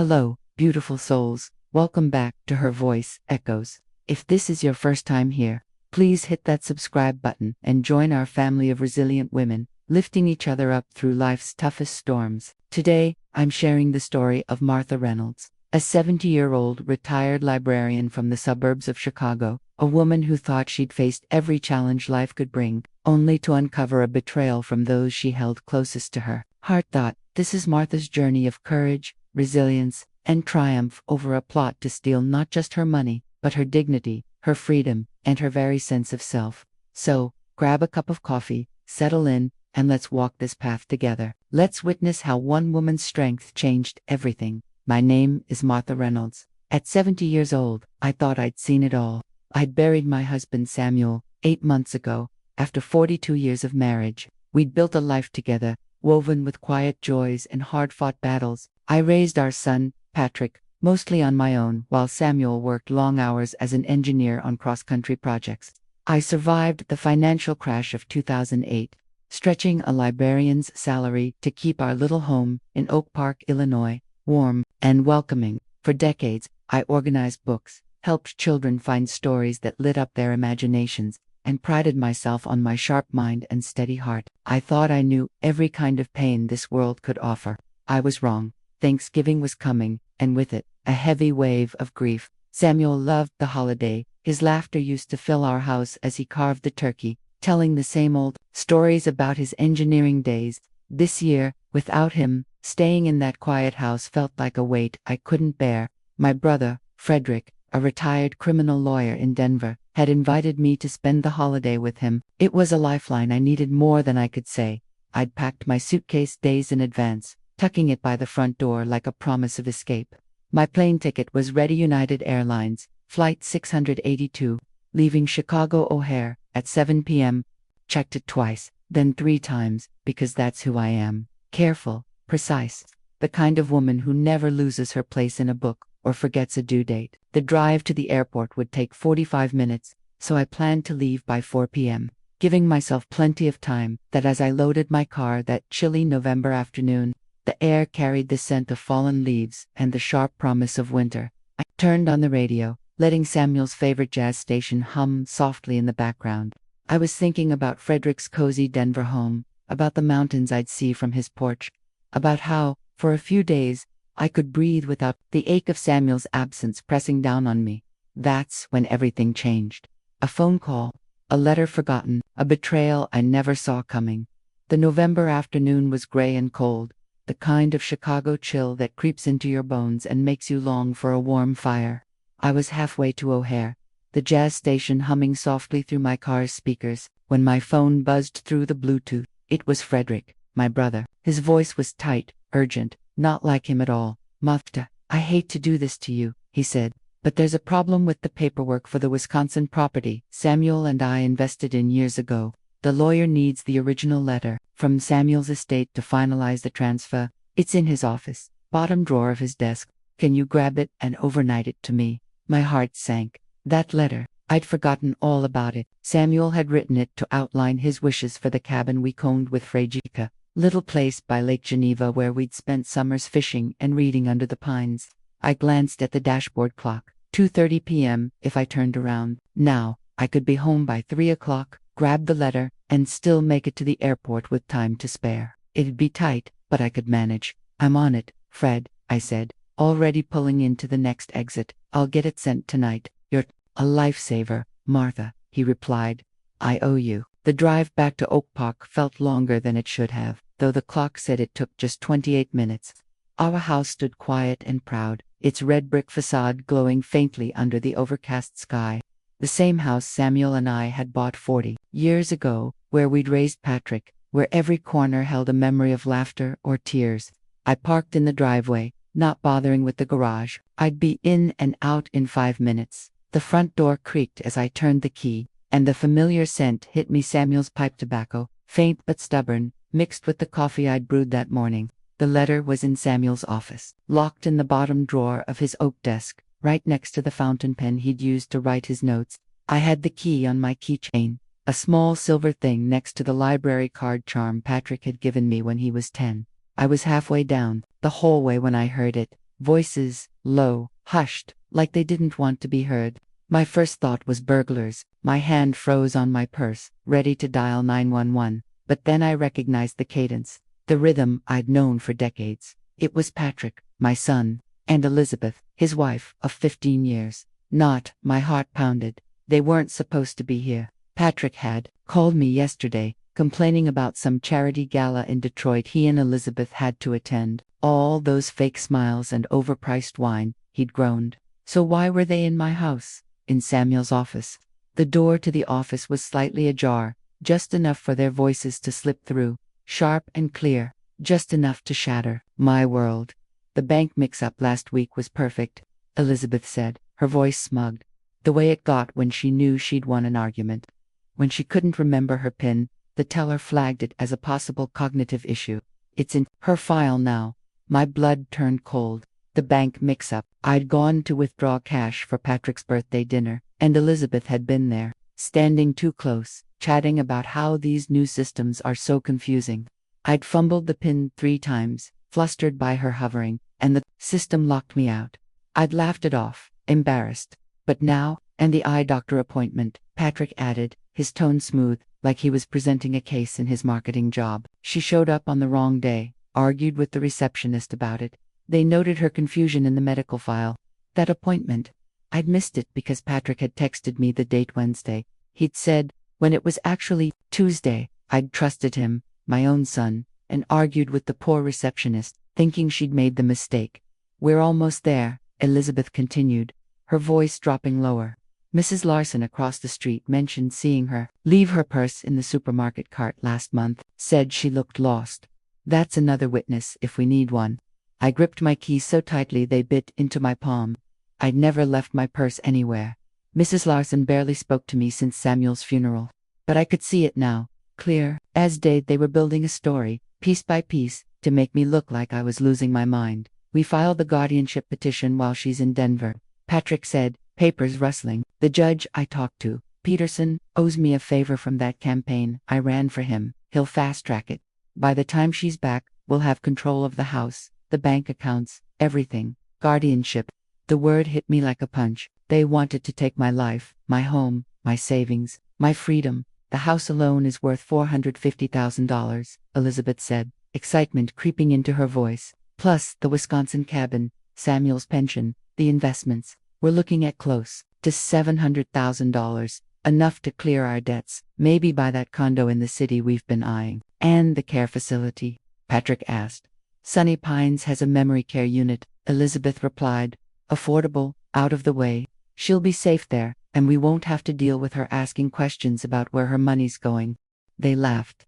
Hello, beautiful souls. Welcome back to Her Voice Echoes. If this is your first time here, please hit that subscribe button and join our family of resilient women, lifting each other up through life's toughest storms. Today, I'm sharing the story of Martha Reynolds, a 70-year-old retired librarian from the suburbs of Chicago, a woman who thought she'd faced every challenge life could bring, only to uncover a betrayal from those she held closest to her. Heart thought, this is Martha's journey of courage, resilience, and triumph over a plot to steal not just her money, but her dignity, her freedom, and her very sense of self. So, grab a cup of coffee, settle in, and let's walk this path together. Let's witness how one woman's strength changed everything. My name is Martha Reynolds. At 70 years old, I thought I'd seen it all. I'd buried my husband Samuel 8 months ago. After 42 years of marriage, we'd built a life together, woven with quiet joys and hard-fought battles. I raised our son, Patrick, mostly on my own, while Samuel worked long hours as an engineer on cross-country projects. I survived the financial crash of 2008, stretching a librarian's salary to keep our little home in Oak Park, Illinois, warm and welcoming. For decades, I organized books, helped children find stories that lit up their imaginations, and prided myself on my sharp mind and steady heart. I thought I knew every kind of pain this world could offer. I was wrong. Thanksgiving was coming, and with it, a heavy wave of grief. Samuel loved the holiday. His laughter used to fill our house as he carved the turkey, telling the same old stories about his engineering days. This year, without him, staying in that quiet house felt like a weight I couldn't bear. My brother, Frederick, a retired criminal lawyer in Denver, had invited me to spend the holiday with him. It was a lifeline I needed more than I could say. I'd packed my suitcase days in advance, tucking it by the front door like a promise of escape. My plane ticket was ready. United Airlines, Flight 682, leaving Chicago O'Hare at 7 p.m. Checked it twice, then 3 times, because that's who I am. Careful, precise, the kind of woman who never loses her place in a book or forgets a due date. The drive to the airport would take 45 minutes, so I planned to leave by 4 p.m., giving myself plenty of time. That as I loaded my car that chilly November afternoon, the air carried the scent of fallen leaves and the sharp promise of winter. I turned on the radio, letting Samuel's favorite jazz station hum softly in the background. I was thinking about Frederick's cozy Denver home, about the mountains I'd see from his porch, about how, for a few days, I could breathe without the ache of Samuel's absence pressing down on me. That's when everything changed. A phone call, a letter forgotten, a betrayal I never saw coming. The November afternoon was gray and cold, the kind of Chicago chill that creeps into your bones and makes you long for a warm fire. I was halfway to O'Hare, the jazz station humming softly through my car's speakers, when my phone buzzed through the Bluetooth. It was Frederick, my brother. His voice was tight, urgent, not like him at all. "Martha, I hate to do this to you," he said, "but there's a problem with the paperwork for the Wisconsin property Samuel and I invested in years ago. The lawyer needs the original letter from Samuel's estate to finalize the transfer. It's in his office, bottom drawer of his desk. Can you grab it and overnight it to me?" My heart sank. That letter, I'd forgotten all about it. Samuel had written it to outline his wishes for the cabin we owned with Frejika, little place by Lake Geneva where we'd spent summers fishing and reading under the pines. I glanced at the dashboard clock. 2:30 p.m. If I turned around now, I could be home by 3 o'clock, grab the letter, and still make it to the airport with time to spare. It'd be tight, but I could manage. "I'm on it, Fred," I said, already pulling into the next exit. "I'll get it sent tonight." "You're a lifesaver, Martha," he replied. "I owe you." The drive back to Oak Park felt longer than it should have, though the clock said it took just 28 minutes. Our house stood quiet and proud, its red brick facade glowing faintly under the overcast sky. The same house Samuel and I had bought 40 years ago, where we'd raised Patrick, where every corner held a memory of laughter or tears. I parked in the driveway, not bothering with the garage. I'd be in and out in 5 minutes. The front door creaked as I turned the key, and the familiar scent hit me. Samuel's pipe tobacco, faint but stubborn, mixed with the coffee I'd brewed that morning. The letter was in Samuel's office, locked in the bottom drawer of his oak desk, right next to the fountain pen he'd used to write his notes. I had the key on my keychain, a small silver thing next to the library card charm Patrick had given me when he was 10. I was halfway down the hallway when I heard it. voices, low, hushed, like they didn't want to be heard. My first thought was burglars. My hand froze on my purse, ready to dial 911, but then I recognized the cadence, the rhythm I'd known for decades. It was Patrick, my son, and Elizabeth, his wife of 15 years. Not, my heart pounded. They weren't supposed to be here. Patrick had called me yesterday, complaining about some charity gala in Detroit he and Elizabeth had to attend. All those fake smiles and overpriced wine, he'd groaned. So why were they in my house? In Samuel's office. The door to the office was slightly ajar, just enough for their voices to slip through, sharp and clear, just enough to shatter my world. The bank mix-up last week was perfect, Elizabeth said, her voice smugged, the way it got when she knew she'd won an argument. When she couldn't remember her PIN, the teller flagged it as a possible cognitive issue. It's in her file now. My blood turned cold. The bank mix-up. I'd gone to withdraw cash for Patrick's birthday dinner, and Elizabeth had been there, standing too close, chatting about how these new systems are so confusing. I'd fumbled the PIN 3 times, flustered by her hovering, and the system locked me out. I'd laughed it off, embarrassed. But now, and the eye doctor appointment, Patrick added, his tone smooth, like he was presenting a case in his marketing job. She showed up on the wrong day, argued with the receptionist about it. They noted her confusion in the medical file. That appointment. I'd missed it because Patrick had texted me the date Wednesday. He'd said, when it was actually Tuesday. I'd trusted him, my own son, and argued with the poor receptionist, thinking she'd made the mistake. We're almost there, Elizabeth continued, her voice dropping lower. Mrs. Larson across the street mentioned seeing her leave her purse in the supermarket cart last month, said she looked lost. That's another witness if we need one. I gripped my keys so tightly they bit into my palm. I'd never left my purse anywhere. Mrs. Larson barely spoke to me since Samuel's funeral. But I could see it now, clear as day. They were building a story, piece by piece, to make me look like I was losing my mind. We filed the guardianship petition while she's in Denver, Patrick said, papers rustling. The judge I talked to, Peterson, owes me a favor from that campaign I ran for him. He'll fast-track it. By the time she's back, we'll have control of the house, the bank accounts, everything. Guardianship. The word hit me like a punch. They wanted to take my life, my home, my savings, my freedom. The house alone is worth $450,000, Elizabeth said, excitement creeping into her voice. Plus the Wisconsin cabin, Samuel's pension, the investments. We're looking at close to $700,000, enough to clear our debts, maybe buy that condo in the city we've been eyeing. And the care facility? Patrick asked. Sunny Pines has a memory care unit, Elizabeth replied. Affordable, out of the way. She'll be safe there, and we won't have to deal with her asking questions about where her money's going. They laughed,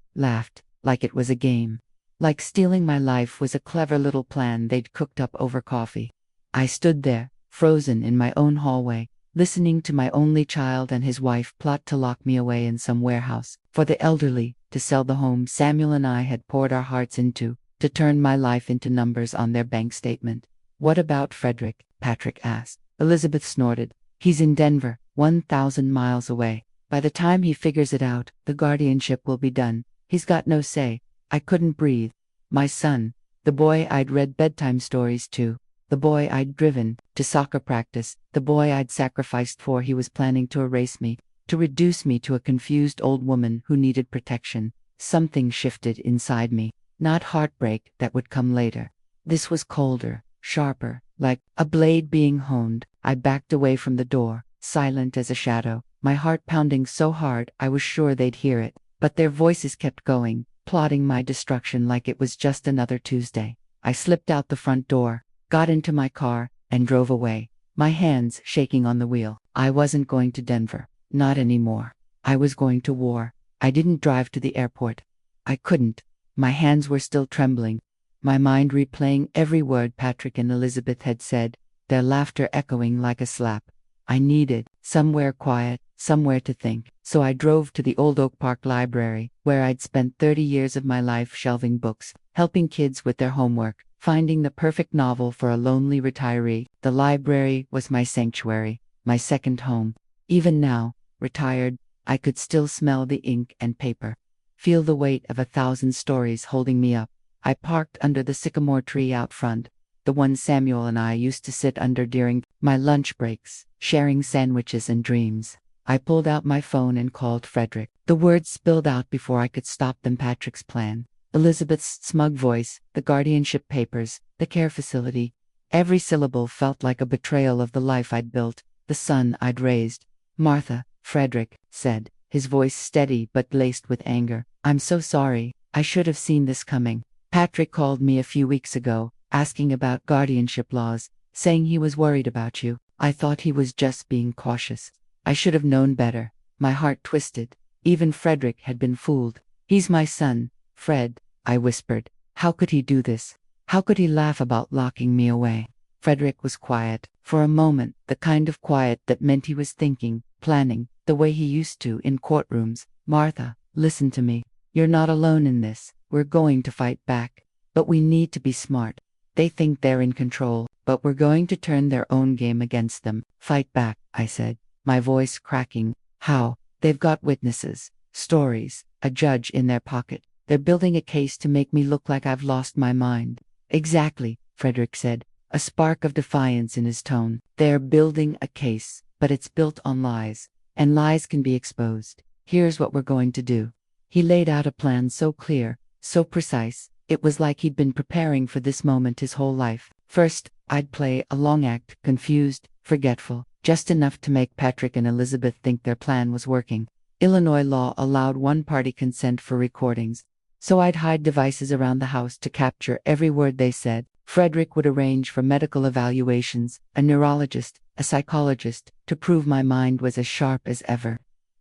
like it was a game. Like stealing my life was a clever little plan they'd cooked up over coffee. I stood there, frozen in my own hallway, listening to my only child and his wife plot to lock me away in some warehouse, for the elderly, to sell the home Samuel and I had poured our hearts into, to turn my life into numbers on their bank statement. What about Frederick? Patrick asked. Elizabeth snorted. He's in Denver, 1,000 miles away. By the time he figures it out, the guardianship will be done. He's got no say. I couldn't breathe. My son, the boy I'd read bedtime stories to, the boy I'd driven to soccer practice, the boy I'd sacrificed for he was planning to erase me, to reduce me to a confused old woman who needed protection. Something shifted inside me. Not heartbreak that would come later. This was colder, sharper, like a blade being honed. I backed away from the door, silent as a shadow, my heart pounding so hard I was sure they'd hear it. But their voices kept going, plotting my destruction like it was just another Tuesday. I slipped out the front door, got into my car, and drove away, my hands shaking on the wheel. I wasn't going to Denver, not anymore. I was going to war. I didn't drive to the airport. I couldn't. My hands were still trembling, my mind replaying every word Patrick and Elizabeth had said, their laughter echoing like a slap. I needed somewhere quiet, somewhere to think, so I drove to the Old Oak Park Library, where I'd spent 30 years of my life shelving books, helping kids with their homework, finding the perfect novel for a lonely retiree. The library was my sanctuary, my second home. Even now, retired, I could still smell the ink and paper, feel the weight of 1,000 stories holding me up. I parked under the sycamore tree out front, the one Samuel and I used to sit under during my lunch breaks, sharing sandwiches and dreams. I pulled out my phone and called Frederick. The words spilled out before I could stop them. Patrick's plan. Elizabeth's smug voice, the guardianship papers, the care facility. Every syllable felt like a betrayal of the life I'd built, the son I'd raised. Martha, Frederick said, his voice steady but laced with anger. I'm so sorry. I should have seen this coming. Patrick called me a few weeks ago, asking about guardianship laws, saying he was worried about you. I thought he was just being cautious. I should have known better. My heart twisted. Even Frederick had been fooled. He's my son, Fred, I whispered. How could he do this? How could he laugh about locking me away? Frederick was quiet, for a moment, the kind of quiet that meant he was thinking, planning, the way he used to in courtrooms. Martha, listen to me. You're not alone in this. We're going to fight back. But we need to be smart. They think they're in control, but we're going to turn their own game against them. Fight back, I said, my voice cracking. How? They've got witnesses, stories, a judge in their pocket. They're building a case to make me look like I've lost my mind. Exactly, Frederick said, a spark of defiance in his tone. They're building a case, but it's built on lies, and lies can be exposed. Here's what we're going to do. He laid out a plan so clear, so precise, it was like he'd been preparing for this moment his whole life. First, I'd play a long act, confused, forgetful, just enough to make Patrick and Elizabeth think their plan was working. Illinois law allowed one-party consent for recordings, so I'd hide devices around the house to capture every word they said. Frederick would arrange for medical evaluations, a neurologist, a psychologist, to prove my mind was as sharp as ever.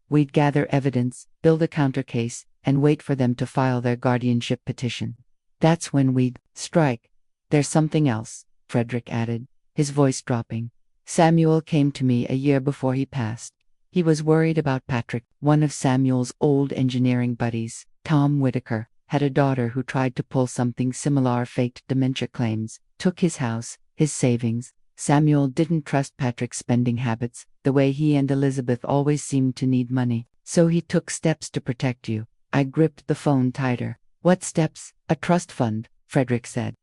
We'd gather evidence, build a counter case, and wait for them to file their guardianship petition. That's when we'd strike. There's something else, Frederick added, his voice dropping. Samuel came to me a year before he passed. He was worried about Patrick. One of Samuel's old engineering buddies, Tom Whitaker, had a daughter who tried to pull something similar, faked dementia claims, took his house, his savings. Samuel didn't trust Patrick's spending habits, the way he and Elizabeth always seemed to need money, so he took steps to protect you. I gripped the phone tighter. What steps? A trust fund, Frederick said.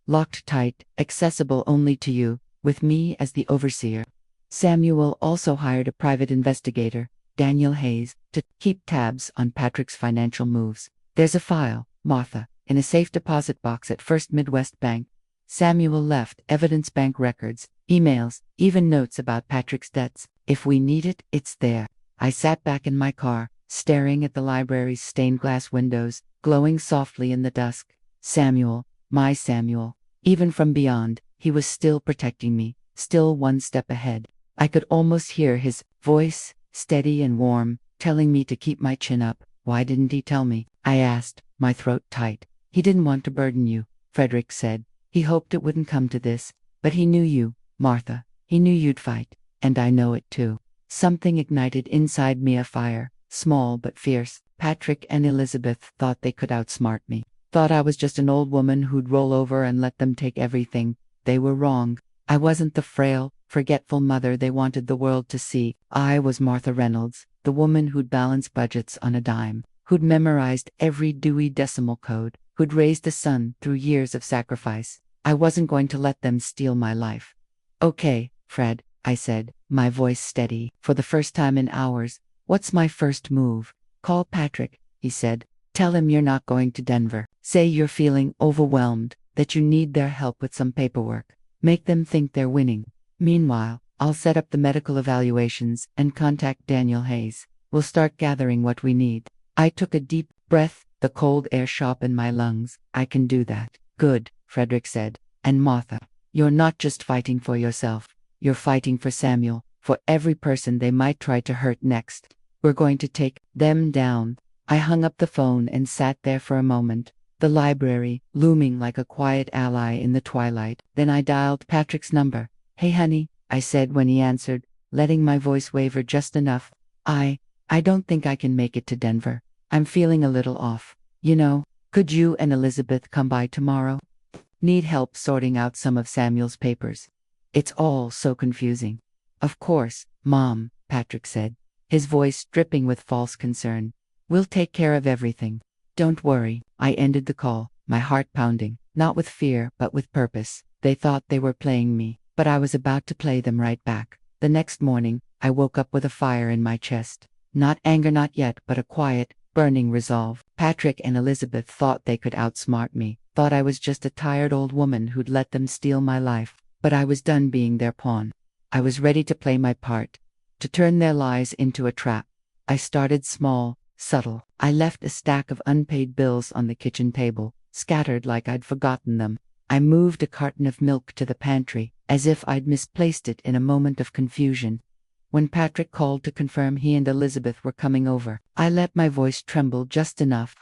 Locked tight, accessible only to you, with me as the overseer. Samuel also hired a private investigator, Daniel Hayes, to keep tabs on Patrick's financial moves. There's a file, Martha, in a safe deposit box at First Midwest Bank. Samuel left evidence, bank records, emails, even notes about Patrick's debts. If we need it, it's there. I sat back in my car, staring at the library's stained glass windows, glowing softly in the dusk. Samuel, my Samuel. Even from beyond, he was still protecting me, still one step ahead. I could almost hear his voice, steady and warm, telling me to keep my chin up. Why didn't he tell me? I asked, my throat tight. He didn't want to burden you, Frederick said. He hoped it wouldn't come to this, but he knew you, Martha. He knew you'd fight, and I know it too. Something ignited inside me, a fire, small but fierce. Patrick and Elizabeth thought they could outsmart me, thought I was just an old woman who'd roll over and let them take everything. They were wrong. I wasn't the frail, forgetful mother they wanted the world to see. I was Martha Reynolds, the woman who'd balanced budgets on a dime, who'd memorized every Dewey Decimal Code, who'd raised a son through years of sacrifice. I wasn't going to let them steal my life. Okay, Fred, I said, my voice steady. For the first time in hours, what's my first move? Call Patrick, he said. Tell him you're not going to Denver. Say you're feeling overwhelmed, that you need their help with some paperwork. Make them think they're winning. Meanwhile, I'll set up the medical evaluations and contact Daniel Hayes. We'll start gathering what we need. I took a deep breath, the cold air sharpened my lungs. I can do that. Good, Frederick said. And Martha, you're not just fighting for yourself. You're fighting for Samuel, for every person they might try to hurt next. We're going to take them down. I hung up the phone and sat there for a moment, the library looming like a quiet ally in the twilight. Then I dialed Patrick's number. Hey honey, I said when he answered, letting my voice waver just enough. I don't think I can make it to Denver. I'm feeling a little off. You know, could you and Elizabeth come by tomorrow? Need help sorting out some of Samuel's papers. It's all so confusing. Of course, Mom, Patrick said, his voice dripping with false concern. We'll take care of everything. Don't worry. I ended the call, my heart pounding, not with fear but with purpose. They thought they were playing me, but I was about to play them right back. The next morning, I woke up with a fire in my chest. Not anger, not yet, but a quiet, burning resolve. Patrick and Elizabeth thought they could outsmart me, thought I was just a tired old woman who'd let them steal my life. But I was done being their pawn. I was ready to play my part, to turn their lies into a trap. I started small, subtle. I left a stack of unpaid bills on the kitchen table, scattered like I'd forgotten them. I moved a carton of milk to the pantry, as if I'd misplaced it in a moment of confusion. When Patrick called to confirm he and Elizabeth were coming over, I let my voice tremble just enough.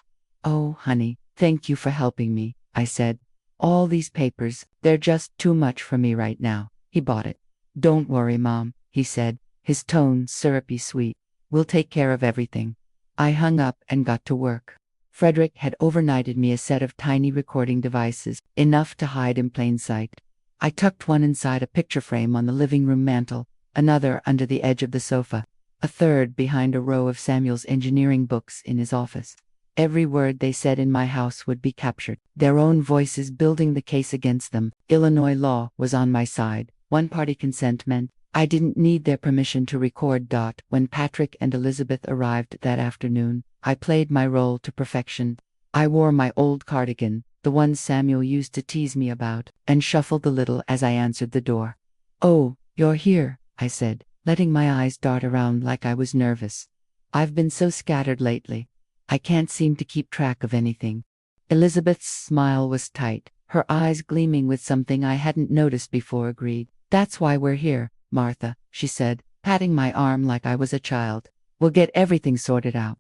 "Oh, honey, thank you for helping me," I said. "All these papers, they're just too much for me right now." He bought it. "Don't worry, Mom," he said, his tone syrupy sweet. "We'll take care of everything." I hung up and got to work. Frederick had overnighted me a set of tiny recording devices, enough to hide in plain sight. I tucked one inside a picture frame on the living room mantel, another under the edge of the sofa, a third behind a row of Samuel's engineering books in his office. Every word they said in my house would be captured, their own voices building the case against them. Illinois law was on my side. One-party consent meant I didn't need their permission to record. When Patrick and Elizabeth arrived that afternoon, I played my role to perfection. I wore my old cardigan, the one Samuel used to tease me about, and shuffled a little as I answered the door. "Oh, you're here," I said, letting my eyes dart around like I was nervous. "I've been so scattered lately. I can't seem to keep track of anything." Elizabeth's smile was tight, her eyes gleaming with something I hadn't noticed before. "Agreed. That's why we're here, Martha," she said, patting my arm like I was a child. "We'll get everything sorted out."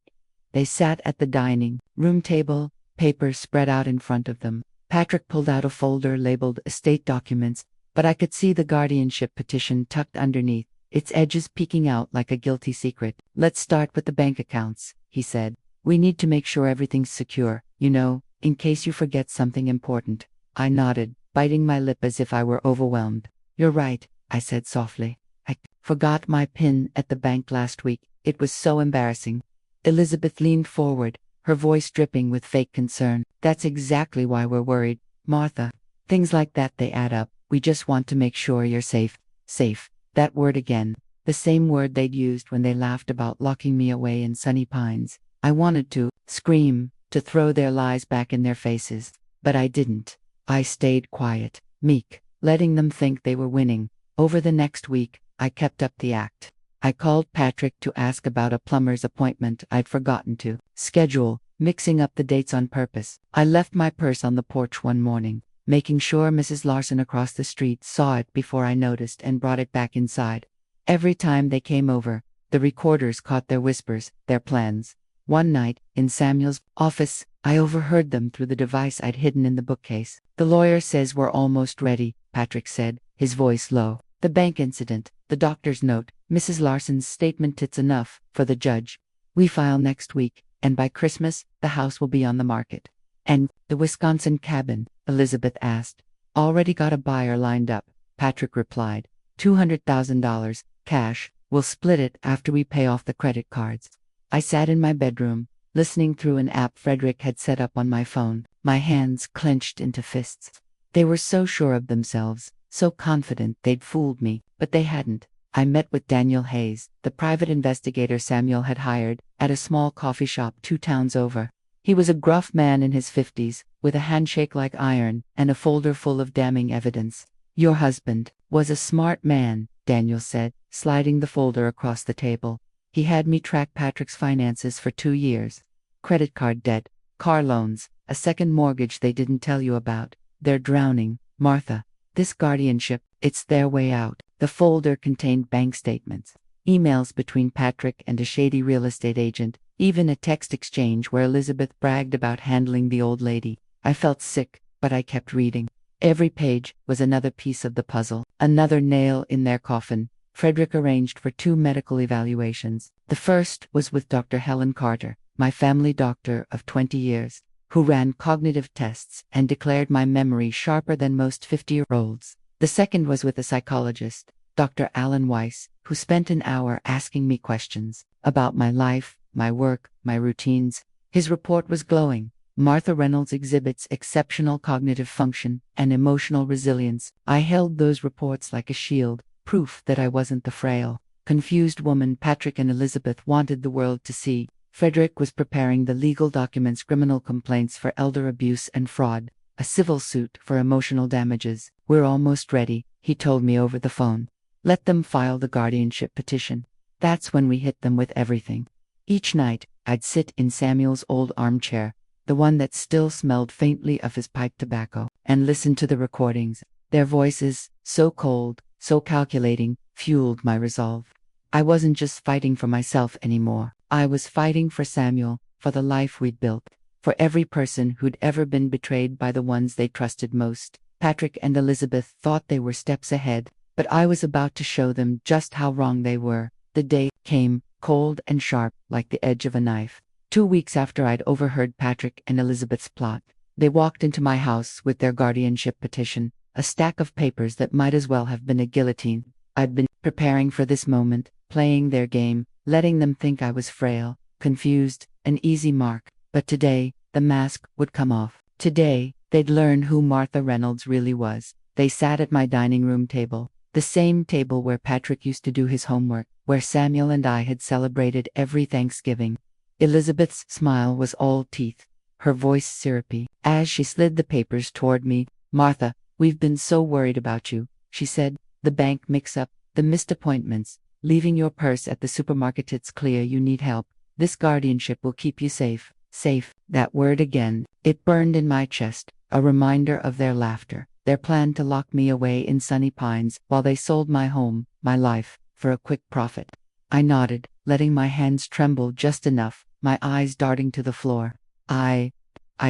They sat at the dining room table, papers spread out in front of them. Patrick pulled out a folder labeled estate documents, but I could see the guardianship petition tucked underneath, its edges peeking out like a guilty secret. "Let's start with the bank accounts," he said. "We need to make sure everything's secure, in case you forget something important." I nodded, biting my lip as if I were overwhelmed. "You're right," I said softly. "I forgot my PIN at the bank last week. It was so embarrassing." Elizabeth leaned forward, her voice dripping with fake concern. "That's exactly why we're worried, Martha. Things like that, they add up. We just want to make sure you're safe." Safe. That word again. The same word they'd used when they laughed about locking me away in Sunny Pines. I wanted to scream, to throw their lies back in their faces. But I didn't. I stayed quiet, meek, letting them think they were winning. Over the next week, I kept up the act. I called Patrick to ask about a plumber's appointment I'd forgotten to schedule, mixing up the dates on purpose. I left my purse on the porch one morning, making sure Mrs. Larson across the street saw it before I noticed, and brought it back inside. Every time they came over, the recorders caught their whispers, their plans. One night, in Samuel's office, I overheard them through the device I'd hidden in the bookcase. "The lawyer says we're almost ready," Patrick said, his voice low. "The bank incident, the doctor's note, Mrs. Larson's statement, it's enough for the judge. We file next week, and by Christmas, the house will be on the market." "And the Wisconsin cabin?" Elizabeth asked. "Already got a buyer lined up," Patrick replied. $200,000, cash. We'll split it after we pay off the credit cards." I sat in my bedroom, listening through an app Frederick had set up on my phone, my hands clenched into fists. They were so sure of themselves, so confident they'd fooled me, but they hadn't. I met with Daniel Hayes, the private investigator Samuel had hired, at a small coffee shop 2 towns over. He was a gruff man in his 50s, with a handshake like iron, and a folder full of damning evidence. "Your husband was a smart man," Daniel said, sliding the folder across the table. "He had me track Patrick's finances for 2 years. Credit card debt, car loans, a second mortgage they didn't tell you about. They're drowning, Martha. This guardianship, it's their way out." The folder contained bank statements, emails between Patrick and a shady real estate agent, even a text exchange where Elizabeth bragged about handling the old lady. I felt sick, but I kept reading. Every page was another piece of the puzzle, another nail in their coffin. Frederick arranged for 2 medical evaluations. The first was with Dr. Helen Carter, my family doctor of 20 years, who ran cognitive tests and declared my memory sharper than most 50-year-olds. The second was with a psychologist, Dr. Alan Weiss, who spent an hour asking me questions about my life, my work, my routines. His report was glowing. Martha Reynolds exhibits exceptional cognitive function and emotional resilience. I held those reports like a shield, proof that I wasn't the frail, confused woman Patrick and Elizabeth wanted the world to see. Frederick was preparing the legal documents, criminal complaints for elder abuse and fraud, a civil suit for emotional damages. We're almost ready, he told me over the phone. Let them file the guardianship petition. That's when we hit them with everything. Each night, I'd sit in Samuel's old armchair, the one that still smelled faintly of his pipe tobacco, and listen to the recordings. Their voices, so cold, so calculating, fueled my resolve. I wasn't just fighting for myself anymore. I was fighting for Samuel, for the life we'd built, for every person who'd ever been betrayed by the ones they trusted most. Patrick and Elizabeth thought they were steps ahead, but I was about to show them just how wrong they were. The day came, cold and sharp, like the edge of a knife. 2 weeks after I'd overheard Patrick and Elizabeth's plot, they walked into my house with their guardianship petition, a stack of papers that might as well have been a guillotine. I'd been preparing for this moment, playing their game, letting them think I was frail, confused, an easy mark. But today, the mask would come off. Today, they'd learn who Martha Reynolds really was. They sat at my dining room table, the same table where Patrick used to do his homework, where Samuel and I had celebrated every Thanksgiving. Elizabeth's smile was all teeth, her voice syrupy, as she slid the papers toward me. Martha, we've been so worried about you, she said. The bank mix-up, the missed appointments, leaving your purse at the supermarket. It's clear you need help. This guardianship will keep you safe. Safe, that word again. It burned in my chest, a reminder of their laughter, their plan to lock me away in Sunny Pines while they sold my home, my life, for a quick profit. I nodded, letting my hands tremble just enough, my eyes darting to the floor. I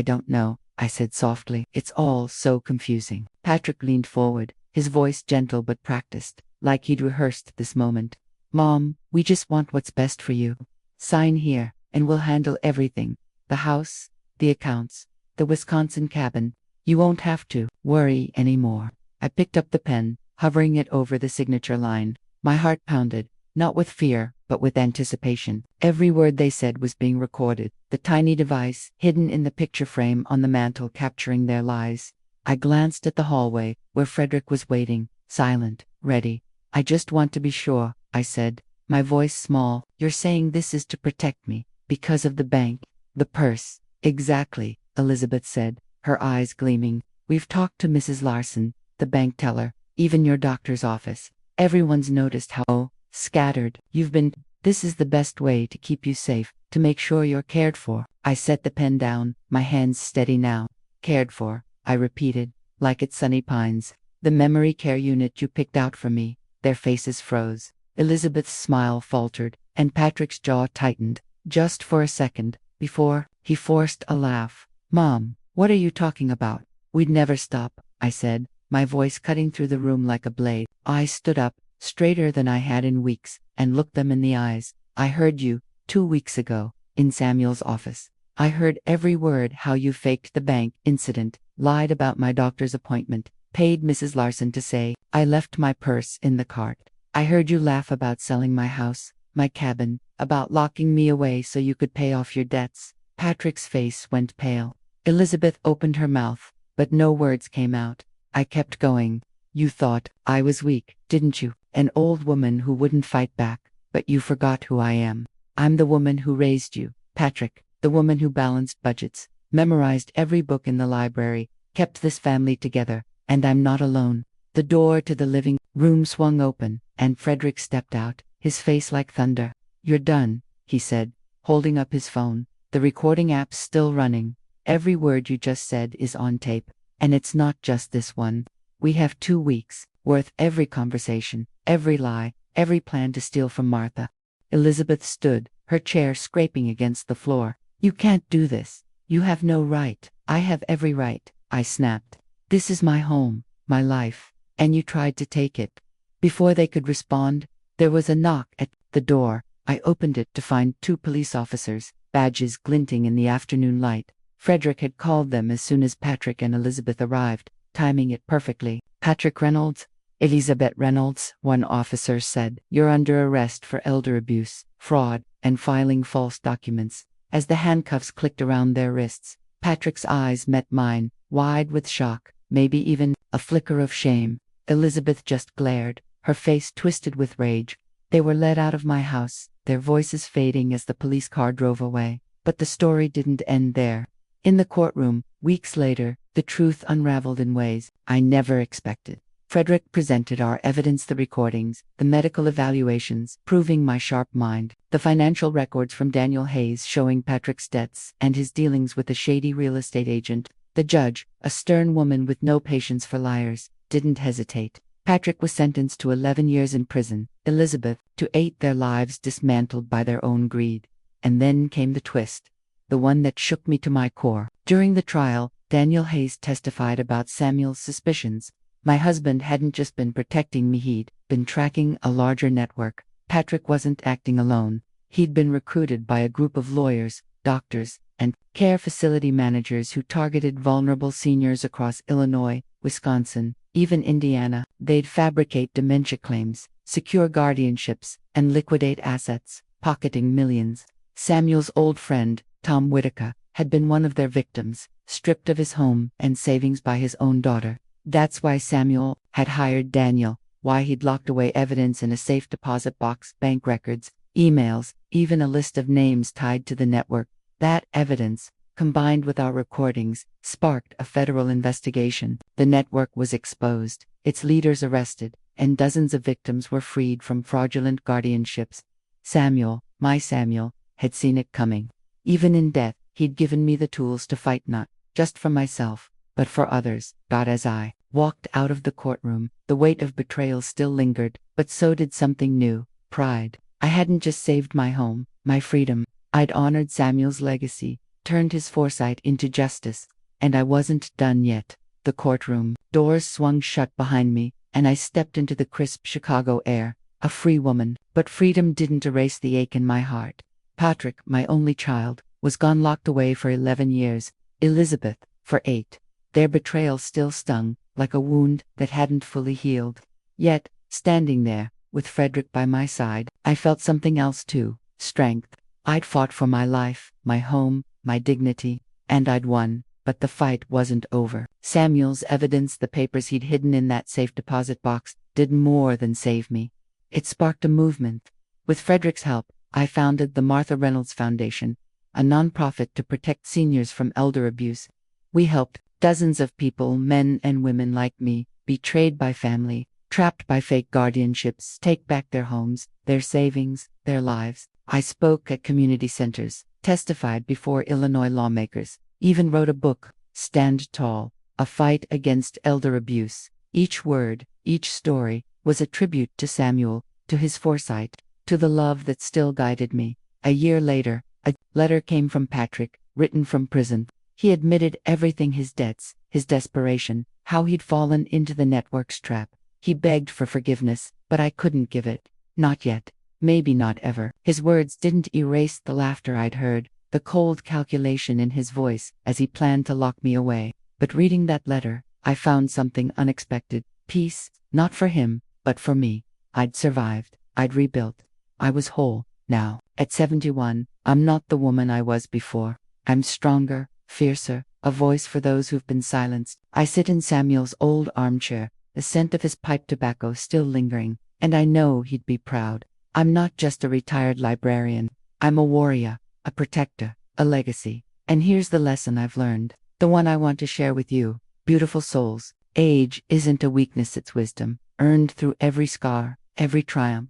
don't know, I said softly. It's all so confusing. Patrick leaned forward, his voice gentle but practiced, like he'd rehearsed this moment. Mom, we just want what's best for you. Sign here, and we'll handle everything. The house, the accounts, the Wisconsin cabin. You won't have to worry anymore. I picked up the pen, hovering it over the signature line. My heart pounded, not with fear, but with anticipation. Every word they said was being recorded, the tiny device hidden in the picture frame on the mantel capturing their lies. I glanced at the hallway, where Frederick was waiting, silent, ready. I just want to be sure, I said, my voice small. You're saying this is to protect me, because of the bank, the purse. Exactly, Elizabeth said, her eyes gleaming. We've talked to Mrs. Larson, the bank teller, even your doctor's office. Everyone's noticed how scattered you've been. This is the best way to keep you safe, to make sure you're cared for. I set the pen down, my hands steady now. Cared for, I repeated, like at Sunny Pines. The memory care unit you picked out for me. Their faces froze. Elizabeth's smile faltered, and Patrick's jaw tightened, just for a second, before he forced a laugh. Mom, what are you talking about? We'd never stop, I said, my voice cutting through the room like a blade. I stood up, straighter than I had in weeks, and looked them in the eyes. I heard you, 2 weeks ago, in Samuel's office. I heard every word: how you faked the bank incident, lied about my doctor's appointment, paid Mrs. Larson to say I left my purse in the cart. I heard you laugh about selling my house, my cabin, about locking me away so you could pay off your debts. Patrick's face went pale. Elizabeth opened her mouth, but no words came out. I kept going. You thought I was weak, didn't you? An old woman who wouldn't fight back, but you forgot who I am. I'm the woman who raised you, Patrick, the woman who balanced budgets, memorized every book in the library, kept this family together, and I'm not alone. The door to the living room swung open, and Frederick stepped out, his face like thunder. You're done, he said, holding up his phone. The recording app's still running. Every word you just said is on tape, and it's not just this one. We have 2 weeks, worth every conversation, every lie, every plan to steal from Martha. Elizabeth stood, her chair scraping against the floor. You can't do this. You have no right. I have every right, I snapped. This is my home, my life, and you tried to take it. Before they could respond, there was a knock at the door. I opened it to find 2 police officers, badges glinting in the afternoon light. Frederick had called them as soon as Patrick and Elizabeth arrived, timing it perfectly. Patrick Reynolds, Elizabeth Reynolds, one officer said. You're under arrest for elder abuse, fraud, and filing false documents. As the handcuffs clicked around their wrists, Patrick's eyes met mine, wide with shock, maybe even a flicker of shame. Elizabeth just glared, her face twisted with rage. They were led out of my house, their voices fading as the police car drove away. But the story didn't end there. In the courtroom, weeks later, the truth unraveled in ways I never expected. Frederick presented our evidence, the recordings, the medical evaluations, proving my sharp mind, the financial records from Daniel Hayes showing Patrick's debts and his dealings with a shady real estate agent. The judge, a stern woman with no patience for liars, didn't hesitate. Patrick was sentenced to 11 years in prison, Elizabeth to 8, their lives dismantled by their own greed. And then came the twist, the one that shook me to my core. During the trial, Daniel Hayes testified about Samuel's suspicions. My husband hadn't just been protecting me, he'd been tracking a larger network. Patrick wasn't acting alone. He'd been recruited by a group of lawyers, doctors, and care facility managers who targeted vulnerable seniors across Illinois, Wisconsin, even Indiana. They'd fabricate dementia claims, secure guardianships, and liquidate assets, pocketing millions. Samuel's old friend, Tom Whitaker, had been one of their victims, stripped of his home and savings by his own daughter. That's why Samuel had hired Daniel, why he'd locked away evidence in a safe deposit box, bank records, emails, even a list of names tied to the network. That evidence, combined with our recordings, sparked a federal investigation. The network was exposed, its leaders arrested, and dozens of victims were freed from fraudulent guardianships. Samuel, my Samuel, had seen it coming. Even in death, he'd given me the tools to fight, not just for myself, but for others. God, as I walked out of the courtroom, the weight of betrayal still lingered, but so did something new, pride. I hadn't just saved my home, my freedom. I'd honored Samuel's legacy, turned his foresight into justice. And I wasn't done yet. The courtroom doors swung shut behind me, and I stepped into the crisp Chicago air, a free woman. But freedom didn't erase the ache in my heart. Patrick, my only child, was gone, locked away for 11 years. Elizabeth, for 8. Their betrayal still stung, like a wound that hadn't fully healed. Yet, standing there, with Frederick by my side, I felt something else too, strength. I'd fought for my life, my home, my dignity, and I'd won, but the fight wasn't over. Samuel's evidence, the papers he'd hidden in that safe deposit box, did more than save me. It sparked a movement. With Frederick's help, I founded the Martha Reynolds Foundation, a nonprofit to protect seniors from elder abuse. We helped dozens of people, men and women like me, betrayed by family, trapped by fake guardianships, take back their homes, their savings, their lives. I spoke at community centers, testified before Illinois lawmakers, even wrote a book, Stand Tall, A Fight Against Elder Abuse. Each word, each story, was a tribute to Samuel, to his foresight, to the love that still guided me. A year later, a letter came from Patrick, written from prison. He admitted everything: his debts, his desperation, how he'd fallen into the network's trap. He begged for forgiveness, but I couldn't give it. Not yet. Maybe not ever. His words didn't erase the laughter I'd heard, the cold calculation in his voice as he planned to lock me away. But reading that letter, I found something unexpected. Peace, not for him, but for me. I'd survived. I'd rebuilt. I was whole. Now, at 71, I'm not the woman I was before. I'm stronger, fiercer, a voice for those who've been silenced. I sit in Samuel's old armchair, the scent of his pipe tobacco still lingering, and I know he'd be proud. I'm not just a retired librarian. I'm a warrior, a protector, a legacy. And here's the lesson I've learned, the one I want to share with you. Beautiful souls, age isn't a weakness, it's wisdom, earned through every scar, every triumph.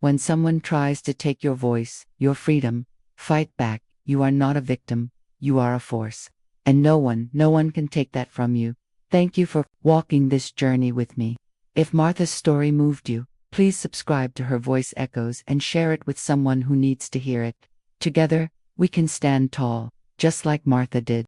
When someone tries to take your voice, your freedom, fight back. You are not a victim, you are a force. And no one can take that from you. Thank you for walking this journey with me. If Martha's story moved you, please subscribe to Her Voice Echoes and share it with someone who needs to hear it. Together, we can stand tall, just like Martha did.